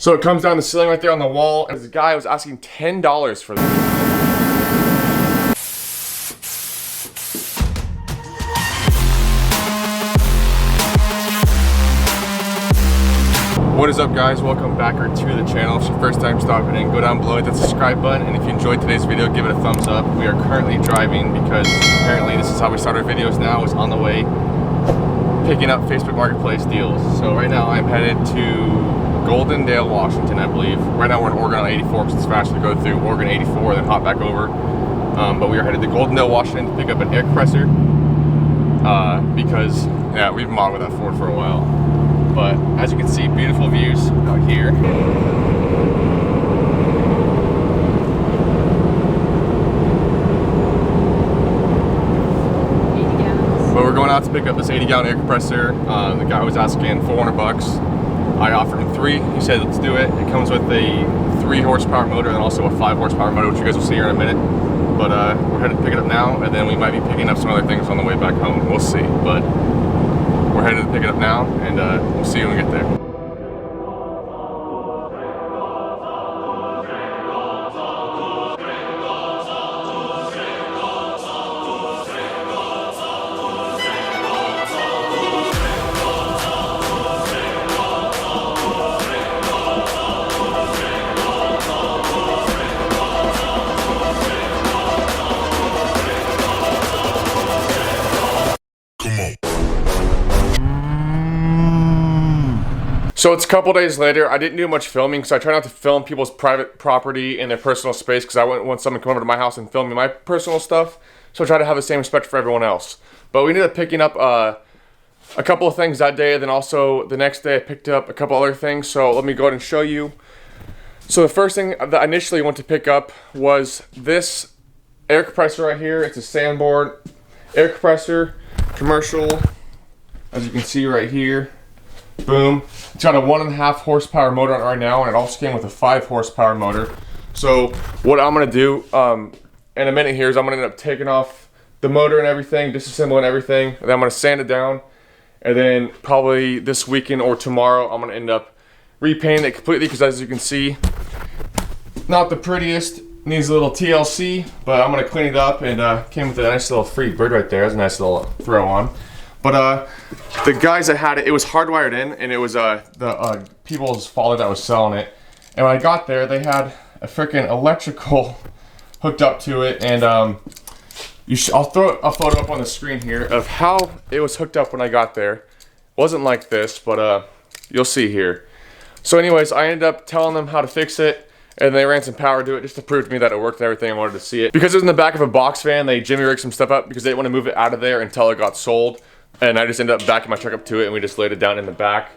So it comes down the ceiling right there on the wall, and the guy was asking $10 for this. What is up, guys? Welcome back to the channel. If it's your first time stopping in, go down below, hit that subscribe button, and if you enjoyed today's video, give it a thumbs up. We are currently driving because apparently this is how we start our videos now, is on the way picking up Facebook Marketplace deals. So right now I'm headed to Goldendale, Washington, I believe. Right now we're in Oregon on 84 because it's faster to go through Oregon 84 then hop back over. But we are headed to Goldendale, Washington to pick up an air compressor because, yeah, we've been modding with that Ford for a while. But as you can see, beautiful views out here. But we're going out to pick up this 80-gallon air compressor. The guy was asking $400. I offered him 3. He said, let's do it. It comes with a 3 horsepower motor and also a 5 horsepower motor, which you guys will see here in a minute. But we're headed to pick it up now, and then we might be picking up some other things on the way back home. We'll see. But we're headed to pick it up now, and we'll see you when we get there. So it's a couple days later. I didn't do much filming because I try not to film people's private property and their personal space because I wouldn't want someone to come over to my house and film me my personal stuff. So I try to have the same respect for everyone else. But we ended up picking up a couple of things that day, and then also the next day I picked up a couple other things. So let me go ahead and show you. So the first thing that I initially went to pick up was this air compressor right here. It's a Sanborn air compressor, commercial, as you can see right here. Boom. It's got a 1.5 horsepower motor on it right now, and it also came with a 5 horsepower motor. So what I'm going to do in a minute here is I'm going to end up taking off the motor and everything, disassembling everything, and then I'm going to sand it down, and then probably this weekend or tomorrow I'm going to end up repainting it completely because, as you can see, not the prettiest. Needs a little TLC, but I'm going to clean it up, and came with a nice little free bird right there. That's a nice little throw on. But the guys that had it, it was hardwired in, and it was the people's father that was selling it. And when I got there, they had a freaking electrical hooked up to it, and I'll throw a photo up on the screen here of how it was hooked up when I got there. It wasn't like this, but you'll see here. So anyways, I ended up telling them how to fix it, and they ran some power to it just to prove to me that it worked and everything. I wanted to see it. Because it was in the back of a box van, they jimmy rigged some stuff up because they didn't want to move it out of there until it got sold. And I just ended up backing my truck up to it, and we just laid it down in the back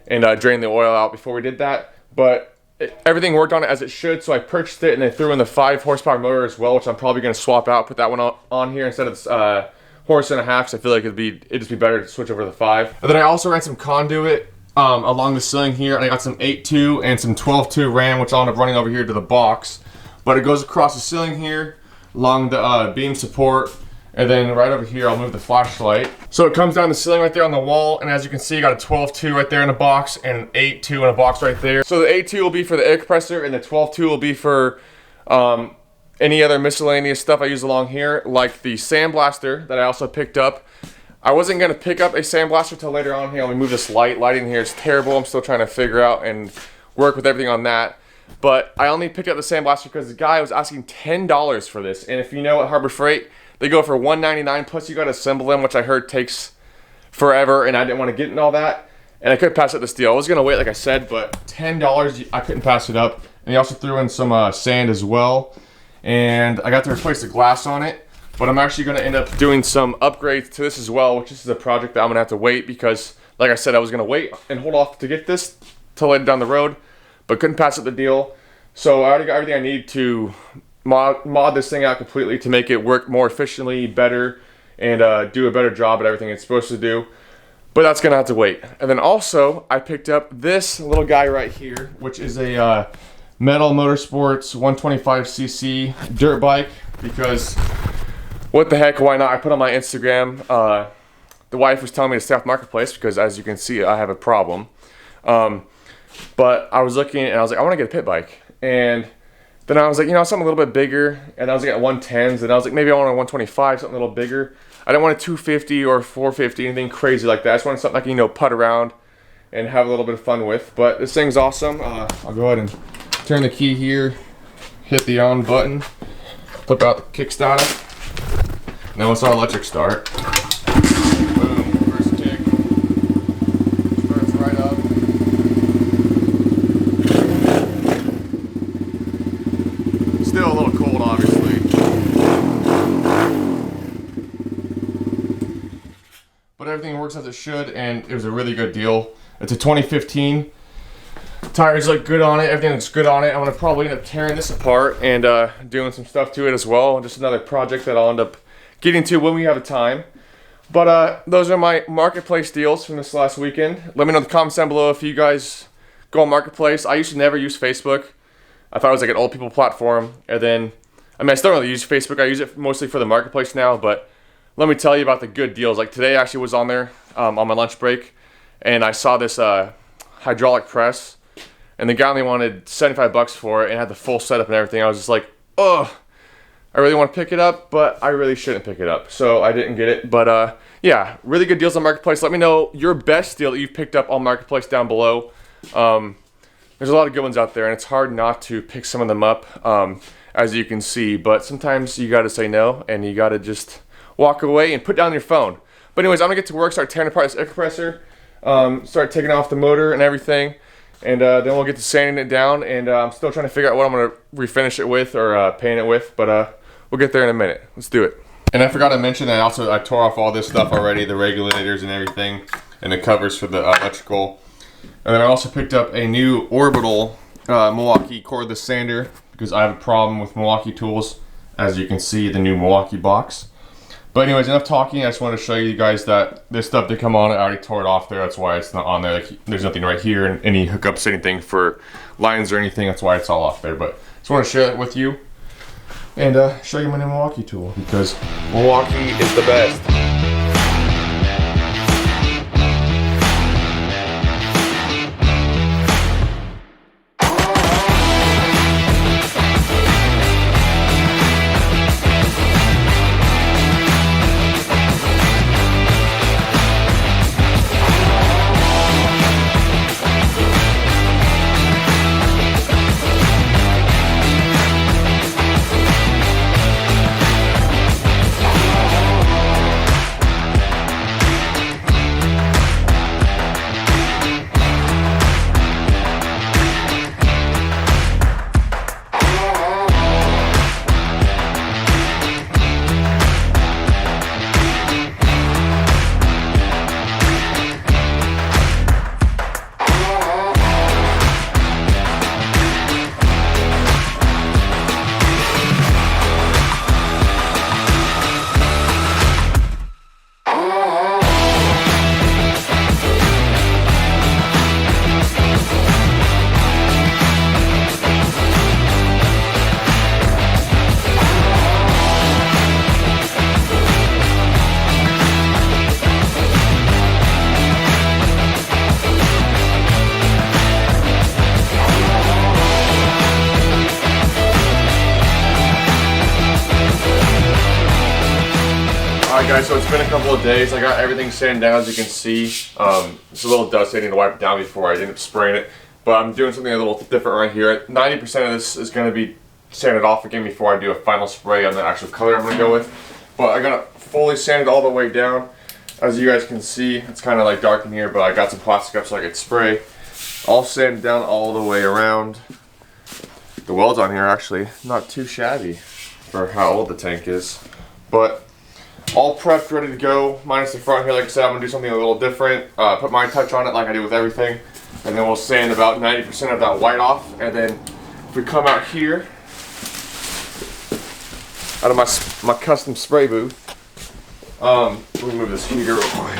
and drained the oil out before we did that. But everything worked on it as it should, so I purchased it, and they threw in the 5 horsepower motor as well, which I'm probably going to swap out, put that one on here instead of horse and a half, so I feel like it'd just be better to switch over to the 5. And then I also ran some conduit along the ceiling here, and I got some 8.2 and some 12.2 ram, which I'll end up running over here to the box. But it goes across the ceiling here, along the beam support. And then right over here, I'll move the flashlight. So it comes down the ceiling right there on the wall, and as you can see, you got a 12.2 right there in a box, and an 8.2 in a box right there. So the 8.2 will be for the air compressor, and the 12.2 will be for any other miscellaneous stuff I use along here, like the sandblaster that I also picked up. I wasn't gonna pick up a sandblaster till later on here. Let me move this lighting here is terrible. I'm still trying to figure out and work with everything on that. But I only picked up the sandblaster because the guy was asking $10 for this, and if you know at Harbor Freight, they go for $199, plus you got to assemble them, which I heard takes forever, and I didn't want to get in all that. And I couldn't pass up this deal. I was going to wait, like I said, but $10, I couldn't pass it up. And he also threw in some sand as well. And I got to replace the glass on it. But I'm actually going to end up doing some upgrades to this as well, which is a project that I'm going to have to wait because, like I said, I was going to wait and hold off to get this till later down the road, but couldn't pass up the deal. So I already got everything I need to mod this thing out completely to make it work more efficiently, better, and do a better job at everything it's supposed to do. But that's gonna have to wait. And then also, I picked up this little guy right here, which is a Metal Motorsports 125cc dirt bike, because what the heck, why not? I put on my Instagram, the wife was telling me to stay off Marketplace because, as you can see, I have a problem. But I was looking and I was like, I want to get a pit bike. And then I was like, you know, something a little bit bigger. And I was looking at 110s. And I was like, maybe I want a 125, something a little bigger. I didn't want a 250 or 450, anything crazy like that. I just wanted something I can, you know, putt around and have a little bit of fun with. But this thing's awesome. I'll go ahead and turn the key here, hit the on button, flip out the kick starter. Now let's our electric start. Boom, first kick. Starts right up. Still a little cold, obviously. But everything works as it should, and it was a really good deal. It's a 2015. Tires look good on it. Everything looks good on it. I'm gonna probably end up tearing this apart and doing some stuff to it as well. Just another project that I'll end up getting to when we have the time. But those are my marketplace deals from this last weekend. Let me know in the comments down below if you guys go on marketplace. I used to never use Facebook. I thought it was like an old people platform. And then, I mean, I still don't really use Facebook. I use it mostly for the marketplace now. But let me tell you about the good deals. Like today, I actually was on there on my lunch break, and I saw this hydraulic press. And the guy only wanted 75 bucks for it and had the full setup and everything. I was just like, oh, I really want to pick it up, but I really shouldn't pick it up. So I didn't get it. But yeah, really good deals on Marketplace. Let me know your best deal that you've picked up on Marketplace down below. There's a lot of good ones out there, and it's hard not to pick some of them up, as you can see. But sometimes you got to say no, and you got to just walk away and put down your phone. But anyways, I'm going to get to work, start tearing apart this air compressor, start taking off the motor and everything. And then we'll get to sanding it down, and I'm still trying to figure out what I'm going to refinish it with or paint it with, but we'll get there in a minute. Let's do it. And I forgot to mention that I tore off all this stuff already, the regulators and everything, and the covers for the electrical. And then I also picked up a new orbital Milwaukee cordless sander because I have a problem with Milwaukee tools, as you can see, the new Milwaukee box. But anyways, enough talking. I just want to show you guys that this stuff did come on. I already tore it off there. That's why it's not on there. Like, there's nothing right here and any hookups, anything for lines or anything. That's why it's all off there. But just want to share it with you and show you my new Milwaukee tool because Milwaukee is the best. Alright guys, so it's been a couple of days. I got everything sanded down, as you can see. It's a little dusty. I need to wipe it down before I end up spraying it. But I'm doing something a little different right here. 90% of this is going to be sanded off again before I do a final spray on the actual color I'm going to go with. But I got it fully sanded all the way down. As you guys can see, it's kind of like dark in here, but I got some plastic up so I could spray. All sanded down all the way around. The welds on here are actually not too shabby for how old the tank is. But all prepped, ready to go, minus the front here. Like I said, I'm going to do something a little different. Put my touch on it like I do with everything. And then we'll sand about 90% of that white off. And then if we come out here, out of my custom spray booth, let me move this heater real quick.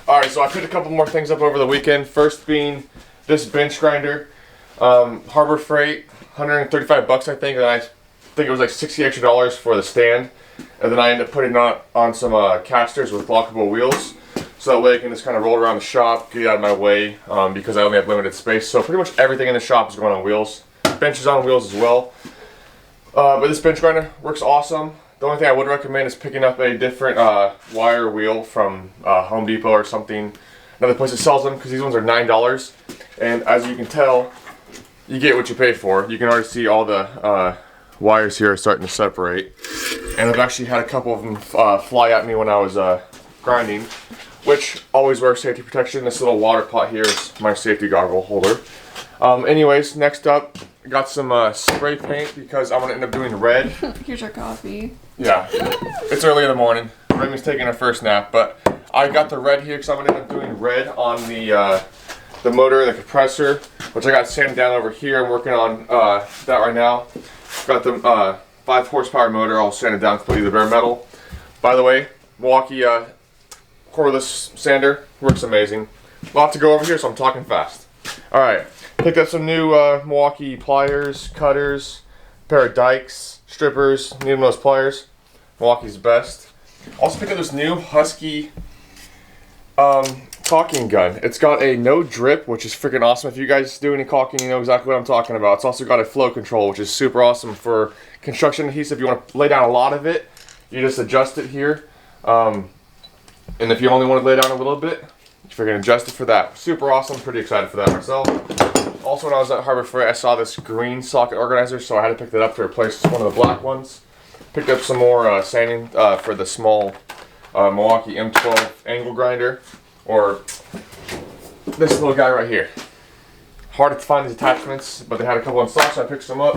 Alright, so I picked a couple more things up over the weekend. First being this bench grinder. Harbor Freight, 135 bucks I think. And I think it was like $60 extra for the stand. And then I ended up putting on some casters with lockable wheels. so that way I can just kind of roll around the shop, get out of my way, because I only have limited space. So pretty much everything in the shop is going on wheels. Bench is on wheels as well. But this bench grinder works awesome. The only thing I would recommend is picking up a different wire wheel from Home Depot or something, another place that sells them, because these ones are $9. And as you can tell, you get what you pay for. You can already see all the wires here are starting to separate. And I've actually had a couple of them fly at me when I was grinding, which always wear safety protection. This little water pot here is my safety goggle holder. Anyways, next up, I got some spray paint because I'm going to end up doing red. Here's your coffee. Yeah, it's early in the morning. Remy's taking her first nap, but I got the red here because I'm going to end up doing red on the motor, the compressor, which I got sanded down over here. I'm working on that right now. Got the 5 horsepower motor all sanded down completely, the bare metal. By the way, Milwaukee cordless sander works amazing. A lot to go over here, so I'm talking fast. All right, picked up some new Milwaukee pliers, cutters, pair of dikes, strippers. Need those pliers. Milwaukee's best. Also picked up this new Husky caulking gun. It's got a no drip, which is freaking awesome. If you guys do any caulking, you know exactly what I'm talking about. It's also got a flow control, which is super awesome for construction adhesive. If you want to lay down a lot of it, you just adjust it here. And if you only want to lay down a little bit, you freaking adjust it for that. Super awesome. Pretty excited for that myself. Also, when I was at Harbor Freight, I saw this green socket organizer, so I had to pick that up to replace one of the black ones. Picked up some more sanding for the small Milwaukee M12 angle grinder, or this little guy right here. Hard to find these attachments, but they had a couple in stock, so I picked some up.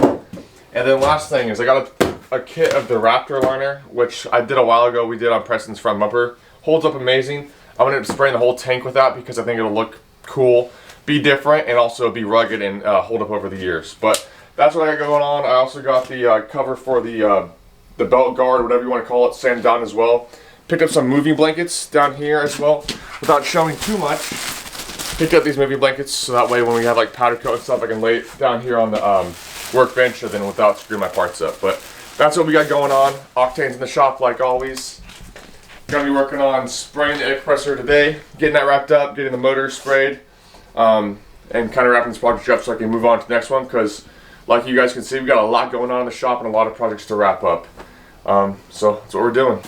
And then last thing is I got a kit of the Raptor liner, which I did a while ago. We did on Preston's front bumper. Holds up amazing. I'm going to spraying the whole tank with that because I think it'll look cool, be different, and also be rugged and hold up over the years. But that's what I got going on. I also got the cover for the belt guard, whatever you want to call it, sanded down as well. Picked up some moving blankets down here as well. Without showing too much, picked up these moving blankets so that way when we have like powder coat and stuff, I can lay it down here on the workbench and then without screwing my parts up. But that's what we got going on. Octane's in the shop like always. Gonna be working on spraying the air compressor today, getting that wrapped up, getting the motor sprayed, and kind of wrapping this project up so I can move on to the next one, because like you guys can see, we got a lot going on in the shop and a lot of projects to wrap up. So that's what we're doing.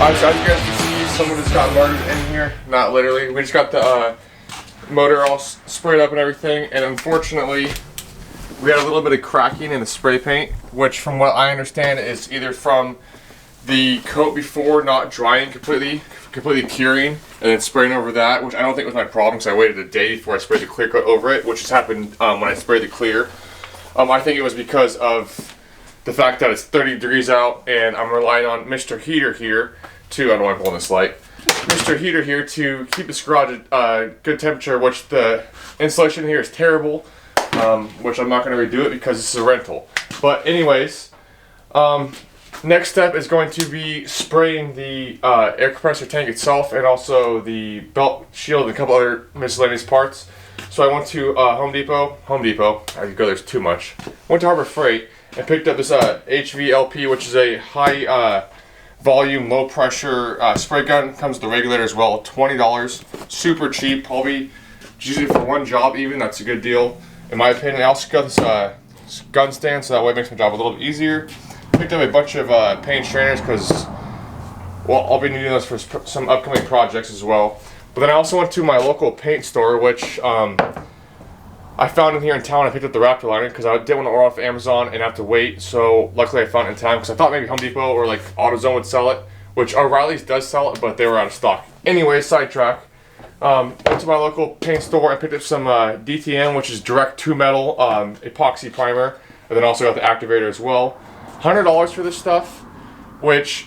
Alright, so as you guys can see, someone just got murdered in here. Not literally. We just got the motor all sprayed up and everything, and unfortunately, we had a little bit of cracking in the spray paint, which from what I understand is either from the coat before not drying completely curing, and then spraying over that, which I don't think was my problem because I waited a day before I sprayed the clear coat over it, which has happened when I sprayed the clear. I think it was because of the fact that it's 30 degrees out and I'm relying on Mr. Heater here to, I don't want to pull on this light, Mr. Heater here to keep this garage at good temperature, which the insulation here is terrible, which I'm not going to redo it because this is a rental. But anyways, next step is going to be spraying the air compressor tank itself and also the belt shield and a couple other miscellaneous parts. So I went to Home Depot, I could go there's too much. Went to Harbor Freight and picked up this HVLP, which is a high volume, low pressure spray gun. Comes with the regulator as well, $20. Super cheap, probably use it for one job even, that's a good deal in my opinion. I also got this gun stand, so that way it makes my job a little bit easier. Picked up a bunch of paint strainers because, well, I'll be needing those for some upcoming projects as well. But then I also went to my local paint store, which I found in here in town. I picked up the Raptor liner because I didn't want to order off Amazon and have to wait. So luckily I found it in town because I thought maybe Home Depot or like AutoZone would sell it, which O'Reilly's does sell it, but they were out of stock. Anyway, sidetrack. Went to my local paint store and picked up some DTM, which is direct to metal epoxy primer, and then also got the activator as well. $100 for this stuff, which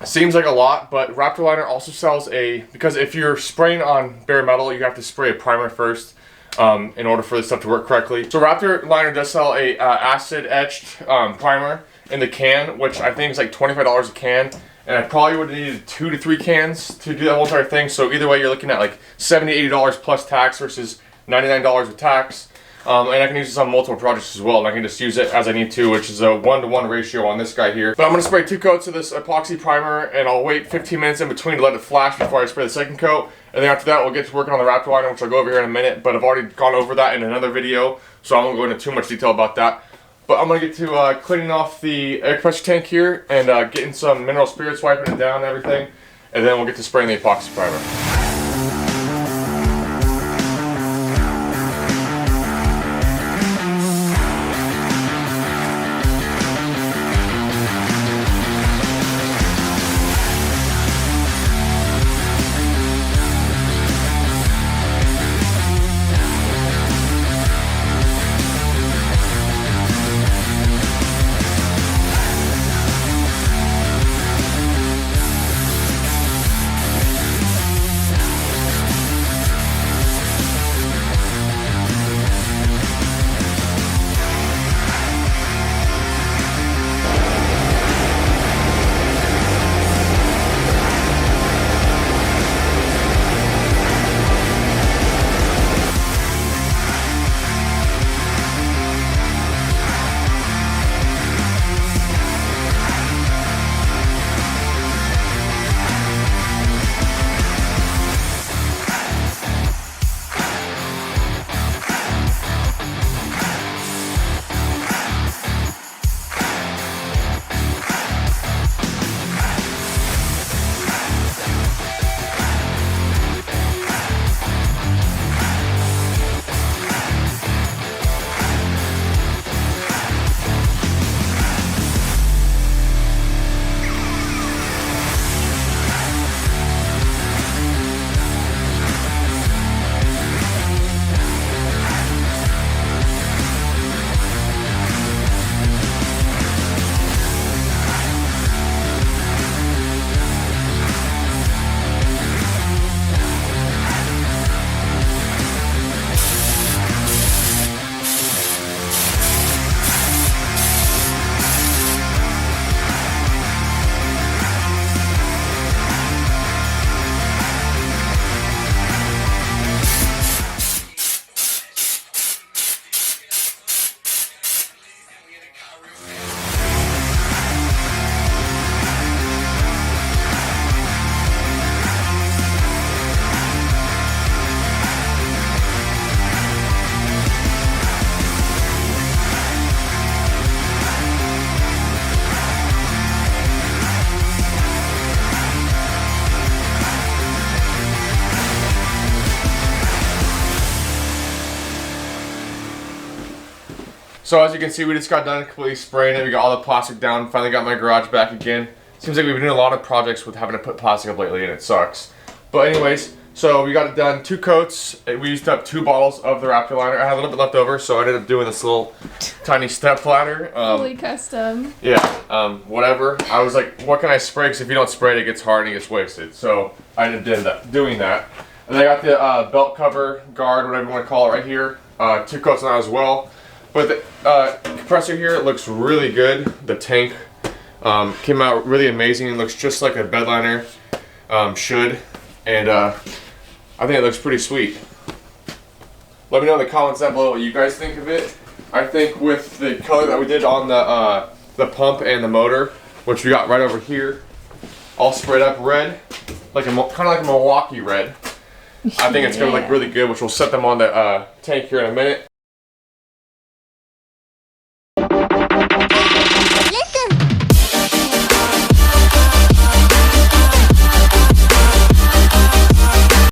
seems like a lot, but Raptor liner also sells because if you're spraying on bare metal, you have to spray a primer first. in order for this stuff to work correctly. So Raptor Liner does sell a acid etched primer in the can, which I think is like $25 a can. And I probably would have needed 2 to 3 cans to do that whole entire thing. So either way, you're looking at like $70, $80 plus tax versus $99 with tax. And I can use this on multiple projects as well. And I can just use it as I need to, which is a 1-to-1 ratio on this guy here. But I'm going to spray 2 coats of this epoxy primer, and I'll wait 15 minutes in between to let it flash before I spray the second coat. And then after that, we'll get to working on the Raptor liner, which I'll go over here in a minute. But I've already gone over that in another video, so I won't go into too much detail about that. But I'm going to get to cleaning off the air compressor tank here and getting some mineral spirits, wiping it down and everything. And then we'll get to spraying the epoxy primer. So as you can see, we just got done completely spraying it. We got all the plastic down. Finally got my garage back again. Seems like we've been doing a lot of projects with having to put plastic up lately, and it sucks. But anyways, so we got it done. 2 coats. We used up 2 bottles of the Raptor liner. I had a little bit left over, so I ended up doing this little tiny step ladder. Fully custom. Yeah, whatever. I was like, what can I spray? Because if you don't spray it, it gets hard and it gets wasted. So I ended up doing that. And I got the belt cover, guard, whatever you want to call it, right here. 2 coats on that as well. But the compressor here, it looks really good. The tank came out really amazing. It looks just like a bed liner should. And I think it looks pretty sweet. Let me know in the comments down below what you guys think of it. I think with the color that we did on the pump and the motor, which we got right over here, all sprayed up red, like kind of like a Milwaukee red. I think it's gonna look really good, which we'll set them on the tank here in a minute.